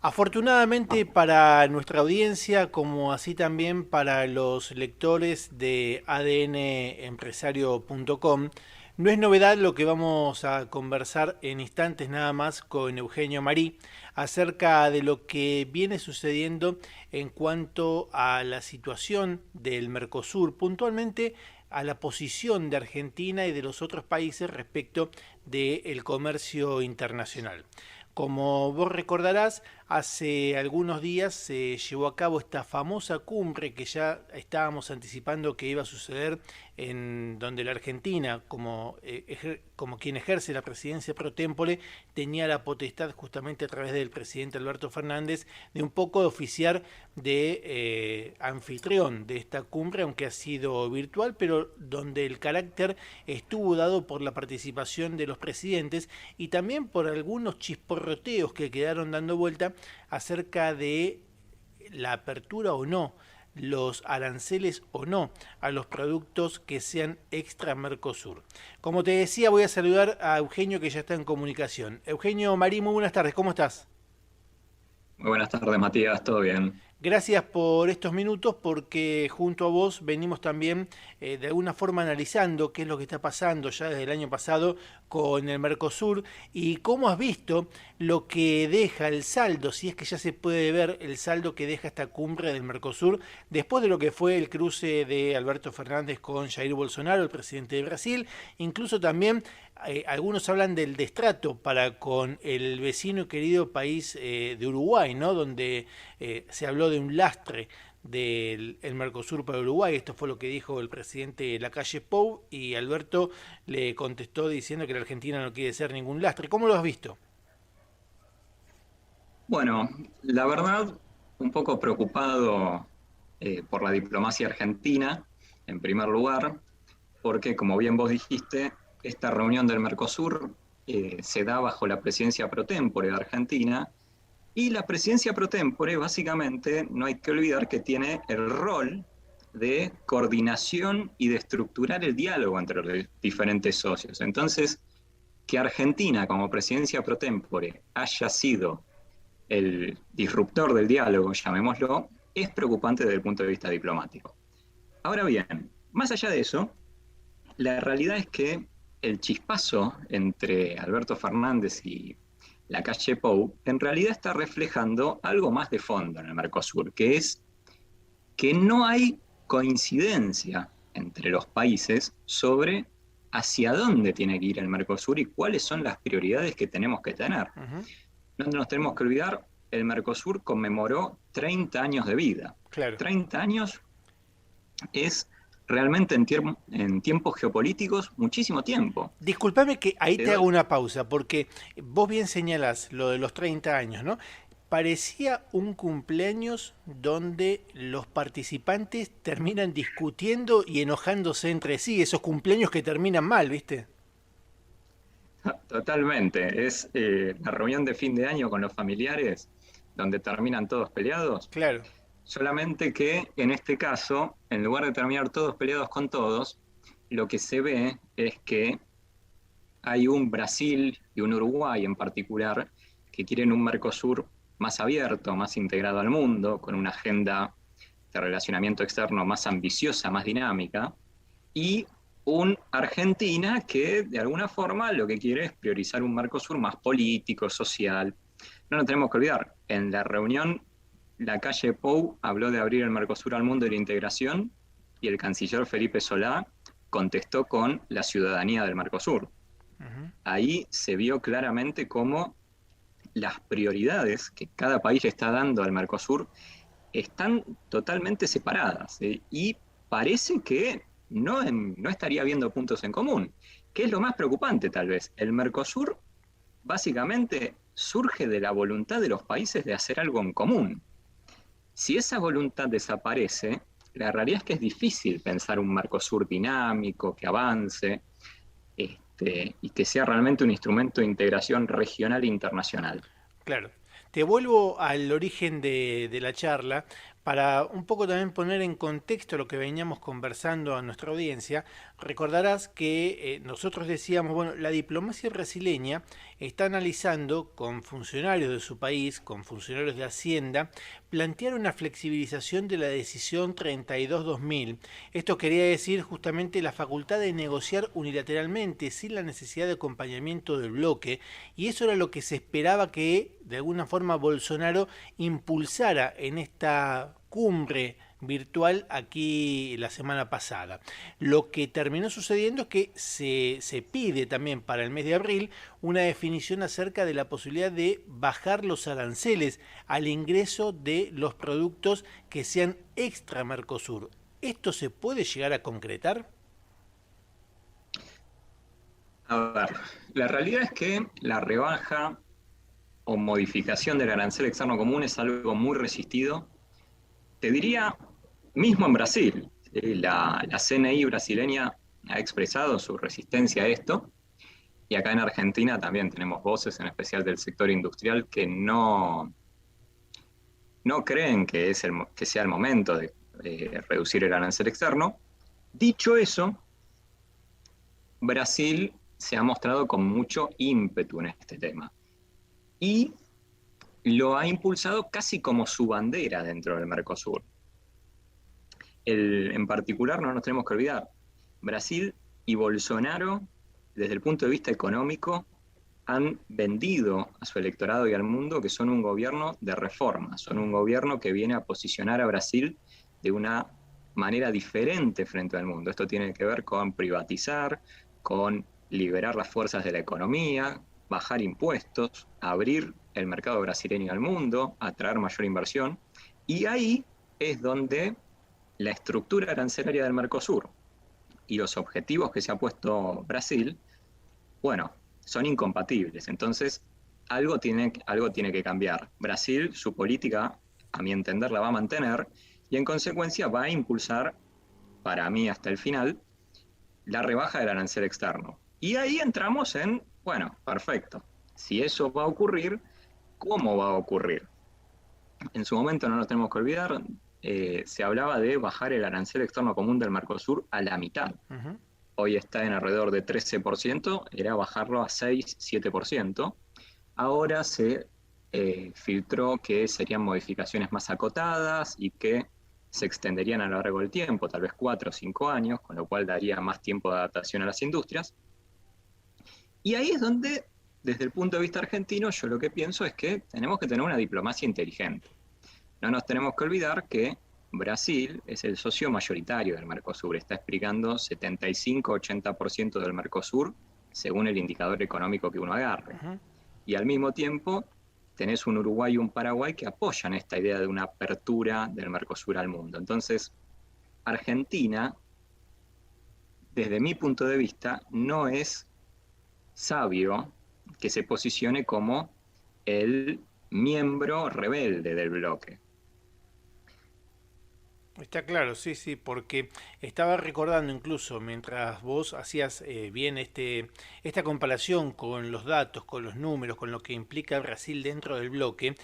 Afortunadamente para nuestra audiencia, como así también para los lectores de adnempresario.com, no es novedad lo que vamos a conversar en instantes nada más con Eugenio Marí acerca de lo que viene sucediendo en cuanto a la situación del Mercosur, puntualmente a la posición de Argentina y de los otros países respecto del comercio internacional. Como vos recordarás, hace algunos días se llevó a cabo esta famosa cumbre que ya estábamos anticipando que iba a suceder en donde la Argentina, como quien ejerce la presidencia pro tempore, tenía la potestad justamente a través del presidente Alberto Fernández de un poco de oficiar de anfitrión de esta cumbre, aunque ha sido virtual, pero donde el carácter estuvo dado por la participación de los presidentes y también por algunos chisporroteos que quedaron dando vuelta acerca de la apertura o no, los aranceles o no a los productos que sean extra Mercosur. Como te decía, voy a saludar a Eugenio que ya está en comunicación. Eugenio Marí, muy buenas tardes, ¿cómo estás? Muy buenas tardes, Matías, ¿todo bien? Gracias por estos minutos porque junto a vos venimos también de alguna forma analizando qué es lo que está pasando ya desde el año pasado con el Mercosur y cómo has visto lo que deja el saldo, si es que ya se puede ver el saldo que deja esta cumbre del Mercosur después de lo que fue el cruce de Alberto Fernández con Jair Bolsonaro, el presidente de Brasil, incluso también algunos hablan del destrato para con el vecino y querido país de Uruguay, ¿no? Donde se habló de un lastre del el Mercosur para Uruguay. Esto fue lo que dijo el presidente Lacalle Pou y Alberto le contestó diciendo que la Argentina no quiere ser ningún lastre. ¿Cómo lo has visto? Bueno, la verdad, un poco preocupado por la diplomacia argentina, en primer lugar, porque como bien vos dijiste, esta reunión del Mercosur se da bajo la presidencia pro tempore de Argentina, y la presidencia pro tempore básicamente no hay que olvidar que tiene el rol de coordinación y de estructurar el diálogo entre los diferentes socios. Entonces, que Argentina como presidencia pro tempore haya sido el disruptor del diálogo, llamémoslo, es preocupante desde el punto de vista diplomático. Ahora bien, más allá de eso, la realidad es que el chispazo entre Alberto Fernández y Lacalle Pou en realidad está reflejando algo más de fondo en el Mercosur, que es que no hay coincidencia entre los países sobre hacia dónde tiene que ir el Mercosur y cuáles son las prioridades que tenemos que tener. Uh -huh. No nos tenemos que olvidar, el Mercosur conmemoró 30 años de vida. Claro. 30 años es realmente en tiempos geopolíticos muchísimo tiempo. Disculpame que ahí Te te hago doy, una pausa, porque vos bien señalás lo de los 30 años, ¿no? Parecía un cumpleaños donde los participantes terminan discutiendo y enojándose entre sí, esos cumpleaños que terminan mal, ¿viste? totalmente, es la reunión de fin de año con los familiares donde terminan todos peleados. Claro. Solamente que en este caso, en lugar de terminar todos peleados con todos, lo que se ve es que hay un Brasil y un Uruguay en particular que quieren un Mercosur más abierto, más integrado al mundo, con una agenda de relacionamiento externo más ambiciosa, más dinámica, y un Argentina que de alguna forma lo que quiere es priorizar un Mercosur más político, social. No nos tenemos que olvidar, en la reunión Lacalle Pou habló de abrir el Mercosur al mundo y la integración, y el canciller Felipe Solá contestó con la ciudadanía del Mercosur. Uh -huh. Ahí se vio claramente cómo las prioridades que cada país le está dando al Mercosur están totalmente separadas, y parece que no estaría habiendo puntos en común, que es lo más preocupante tal vez. El Mercosur básicamente surge de la voluntad de los países de hacer algo en común. Si esa voluntad desaparece, la realidad es que es difícil pensar un Mercosur dinámico, que avance, y que sea realmente un instrumento de integración regional e internacional. Claro. Te vuelvo al origen de la charla para un poco también poner en contexto lo que veníamos conversando a nuestra audiencia recordarás que nosotros decíamos, bueno, la diplomacia brasileña está analizando con funcionarios de su país, con funcionarios de Hacienda, plantear una flexibilización de la decisión 32-2000. Esto quería decir justamente la facultad de negociar unilateralmente sin la necesidad de acompañamiento del bloque, y eso era lo que se esperaba que de alguna forma Bolsonaro impulsara en esta cumbre virtual aquí la semana pasada. Lo que terminó sucediendo es que se pide también para el mes de abril una definición acerca de la posibilidad de bajar los aranceles al ingreso de los productos que sean extra Mercosur. ¿Esto se puede llegar a concretar? A ver, la realidad es que la rebaja o modificación del arancel externo común es algo muy resistido. Te diría, mismo en Brasil, la CNI brasileña ha expresado su resistencia a esto, y acá en Argentina también tenemos voces, en especial del sector industrial, que no creen que sea el momento de reducir el arancel externo. Dicho eso, Brasil se ha mostrado con mucho ímpetu en este tema y lo ha impulsado casi como su bandera dentro del Mercosur. En particular, no nos tenemos que olvidar, Brasil y Bolsonaro, desde el punto de vista económico, han vendido a su electorado y al mundo que son un gobierno de reforma, son un gobierno que viene a posicionar a Brasil de una manera diferente frente al mundo. Esto tiene que ver con privatizar, con liberar las fuerzas de la economía, bajar impuestos, abrir el mercado brasileño al mundo, atraer mayor inversión, y ahí es donde la estructura arancelaria del Mercosur y los objetivos que se ha puesto Brasil, bueno, son incompatibles. Entonces, algo tiene que cambiar. Brasil, su política, a mi entender, la va a mantener y en consecuencia va a impulsar, para mí hasta el final, la rebaja del arancel externo. Y ahí entramos en, bueno, perfecto. Si eso va a ocurrir, ¿cómo va a ocurrir? En su momento, no nos tenemos que olvidar, se hablaba de bajar el arancel externo común del Mercosur a la mitad. Uh-huh. Hoy está en alrededor de 13%, era bajarlo a 6-7%. Ahora se filtró que serían modificaciones más acotadas y que se extenderían a lo largo del tiempo, tal vez 4 o 5 años, con lo cual daría más tiempo de adaptación a las industrias. Y ahí es donde, desde el punto de vista argentino, yo lo que pienso es que tenemos que tener una diplomacia inteligente. No nos tenemos que olvidar que Brasil es el socio mayoritario del Mercosur, está explicando 75-80% del Mercosur según el indicador económico que uno agarre. Uh-huh. Y al mismo tiempo tenés un Uruguay y un Paraguay que apoyan esta idea de una apertura del Mercosur al mundo. Entonces, Argentina, desde mi punto de vista, no es sabio que se posicione como el miembro rebelde del bloque. Está claro, sí, sí, porque estaba recordando incluso mientras vos hacías bien esta comparación con los datos, con los números, con lo que implica Brasil dentro del bloque,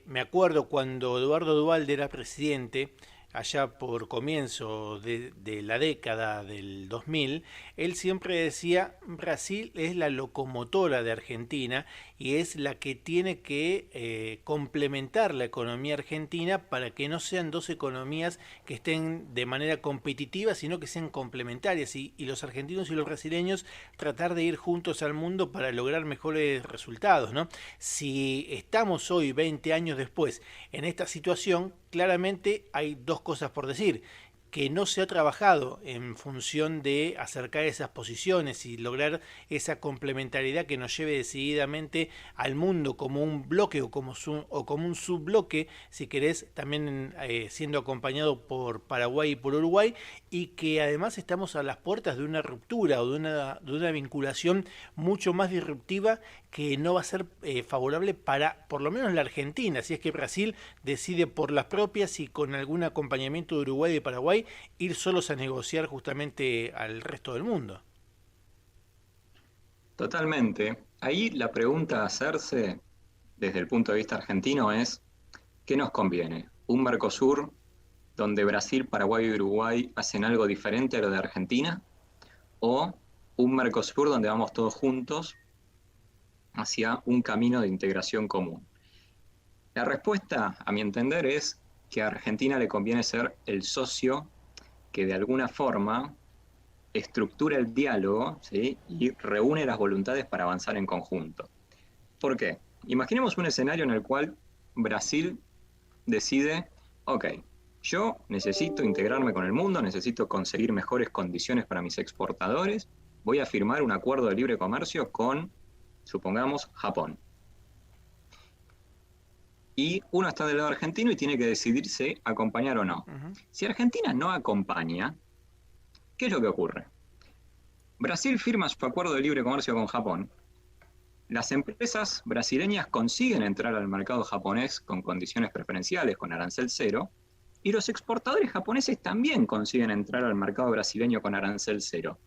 me acuerdo cuando Eduardo Duhalde era presidente, allá por comienzo de la década del 2000, él siempre decía, Brasil es la locomotora de Argentina y es la que tiene que complementar la economía argentina para que no sean dos economías que estén de manera competitiva, sino que sean complementarias y los argentinos y los brasileños tratar de ir juntos al mundo para lograr mejores resultados, ¿no? Si estamos hoy, 20 años después, en esta situación, claramente hay dos cosas por decir, que no se ha trabajado en función de acercar esas posiciones y lograr esa complementariedad que nos lleve decididamente al mundo como un bloque o como un subbloque, si querés, también siendo acompañado por Paraguay y por Uruguay, y que además estamos a las puertas de una ruptura o de una vinculación mucho más disruptiva que no va a ser favorable para, por lo menos, la Argentina, si es que Brasil decide por las propias y con algún acompañamiento de Uruguay y de Paraguay ir solos a negociar justamente al resto del mundo. Totalmente. Ahí la pregunta a hacerse desde el punto de vista argentino es, ¿qué nos conviene? ¿Un Mercosur donde Brasil, Paraguay y Uruguay hacen algo diferente a lo de Argentina? o un Mercosur donde vamos todos juntos hacia un camino de integración común? La respuesta, a mi entender, es que a Argentina le conviene ser el socio que de alguna forma estructura el diálogo, ¿sí? Y reúne las voluntades para avanzar en conjunto. ¿Por qué? Imaginemos un escenario en el cual Brasil decide, ok, yo necesito integrarme con el mundo, necesito conseguir mejores condiciones para mis exportadores, voy a firmar un acuerdo de libre comercio con, supongamos, Japón. Y uno está del lado argentino y tiene que decidirse acompañar o no. Si Argentina no acompaña, ¿qué es lo que ocurre? Brasil firma su acuerdo de libre comercio con Japón. Las empresas brasileñas consiguen entrar al mercado japonés con condiciones preferenciales, con arancel cero, y los exportadores japoneses también consiguen entrar al mercado brasileño con arancel cero.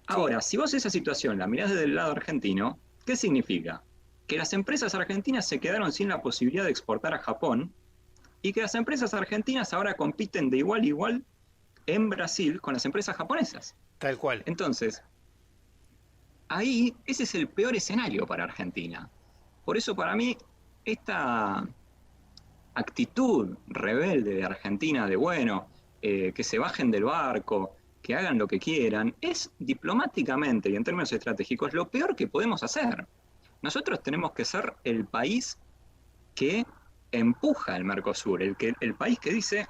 Ahora, si vos esa situación la mirás desde el lado argentino, ¿qué significa? Que las empresas argentinas se quedaron sin la posibilidad de exportar a Japón y que las empresas argentinas ahora compiten de igual a igual en Brasil con las empresas japonesas. Tal cual. Entonces, ahí ese es el peor escenario para Argentina. Por eso para mí esta actitud rebelde de Argentina de bueno, que se bajen del barco, que hagan lo que quieran, es diplomáticamente y en términos estratégicos lo peor que podemos hacer. Nosotros tenemos que ser el país que empuja el Mercosur, el país que dice,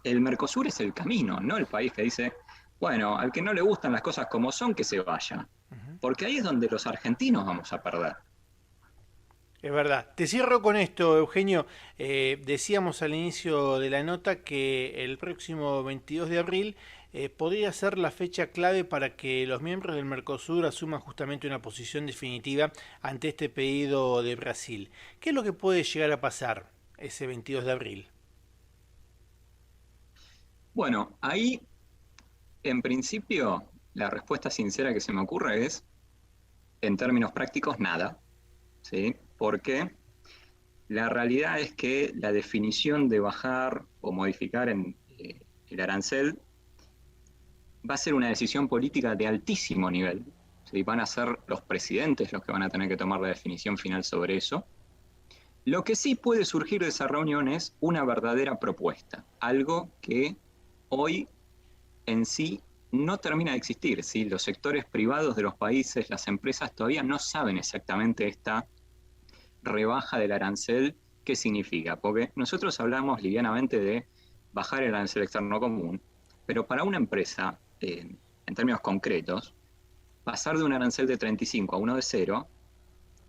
el Mercosur es el camino, no el país que dice, bueno, al que no le gustan las cosas como son, que se vaya. Porque ahí es donde los argentinos vamos a perder. Es verdad. Te cierro con esto, Eugenio. Decíamos al inicio de la nota que el próximo 22 de abril podría ser la fecha clave para que los miembros del Mercosur asuman justamente una posición definitiva ante este pedido de Brasil. ¿Qué es lo que puede llegar a pasar ese 22 de abril? Bueno, ahí, en principio, la respuesta sincera que se me ocurre es, en términos prácticos, nada. ¿Sí? Porque la realidad es que la definición de bajar o modificar el arancel va a ser una decisión política de altísimo nivel. ¿Sí? Van a ser los presidentes los que van a tener que tomar la definición final sobre eso. Lo que sí puede surgir de esa reunión es una verdadera propuesta, algo que hoy en sí no termina de existir. ¿Sí? Los sectores privados de los países, las empresas todavía no saben exactamente esta rebaja del arancel, ¿qué significa? Porque nosotros hablamos livianamente de bajar el arancel externo común, pero para una empresa, en términos concretos, pasar de un arancel de 35 a uno de 0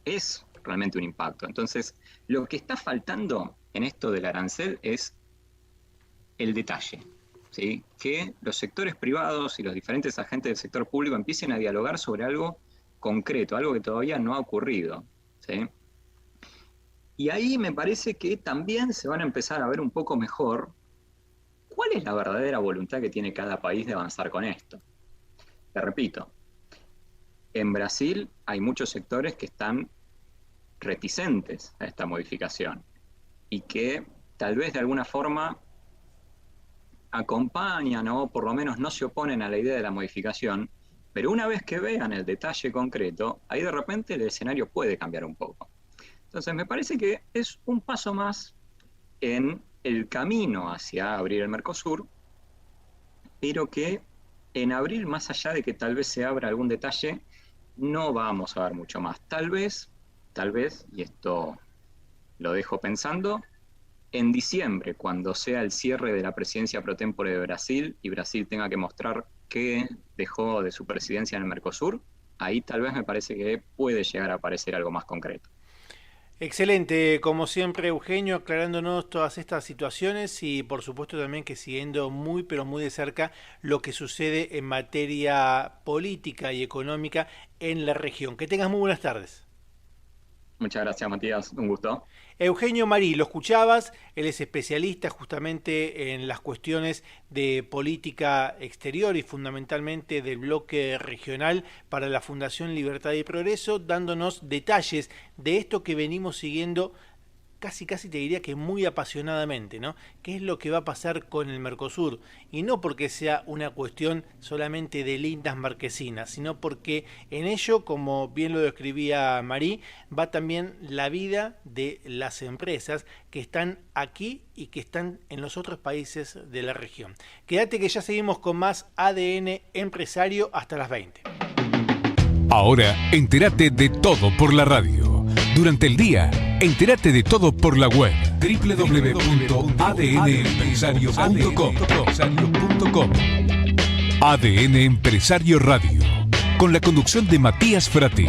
es realmente un impacto. Entonces, lo que está faltando en esto del arancel es el detalle, ¿sí? Que los sectores privados y los diferentes agentes del sector público empiecen a dialogar sobre algo concreto, algo que todavía no ha ocurrido, ¿sí? Y ahí me parece que también se van a empezar a ver un poco mejor cuál es la verdadera voluntad que tiene cada país de avanzar con esto. Te repito, en Brasil hay muchos sectores que están reticentes a esta modificación y que tal vez de alguna forma acompañan o por lo menos no se oponen a la idea de la modificación, pero una vez que vean el detalle concreto, ahí de repente el escenario puede cambiar un poco. Entonces me parece que es un paso más en el camino hacia abrir el Mercosur, pero que en abril, más allá de que tal vez se abra algún detalle, no vamos a ver mucho más. Tal vez, y esto lo dejo pensando, en diciembre, cuando sea el cierre de la presidencia pro tempore de Brasil y Brasil tenga que mostrar qué dejó de su presidencia en el Mercosur, ahí tal vez me parece que puede llegar a aparecer algo más concreto. Excelente, como siempre, Eugenio, aclarándonos todas estas situaciones y por supuesto también que siguiendo muy pero muy de cerca lo que sucede en materia política y económica en la región. Que tengas muy buenas tardes. Muchas gracias, Matías. Un gusto. Eugenio Marí, lo escuchabas, él es especialista justamente en las cuestiones de política exterior y fundamentalmente del bloque regional para la Fundación Libertad y Progreso, dándonos detalles de esto que venimos siguiendo casi te diría que muy apasionadamente, ¿no? ¿Qué es lo que va a pasar con el Mercosur? Y no porque sea una cuestión solamente de lindas marquesinas, sino porque en ello, como bien lo describía Marí, va también la vida de las empresas que están aquí y que están en los otros países de la región. Quédate que ya seguimos con más ADN Empresario hasta las 20. Ahora, entérate de todo por la radio. Durante el día, entérate de todo por la web www.adnempresario.com. ADN Empresario Radio, con la conducción de Matías Frati.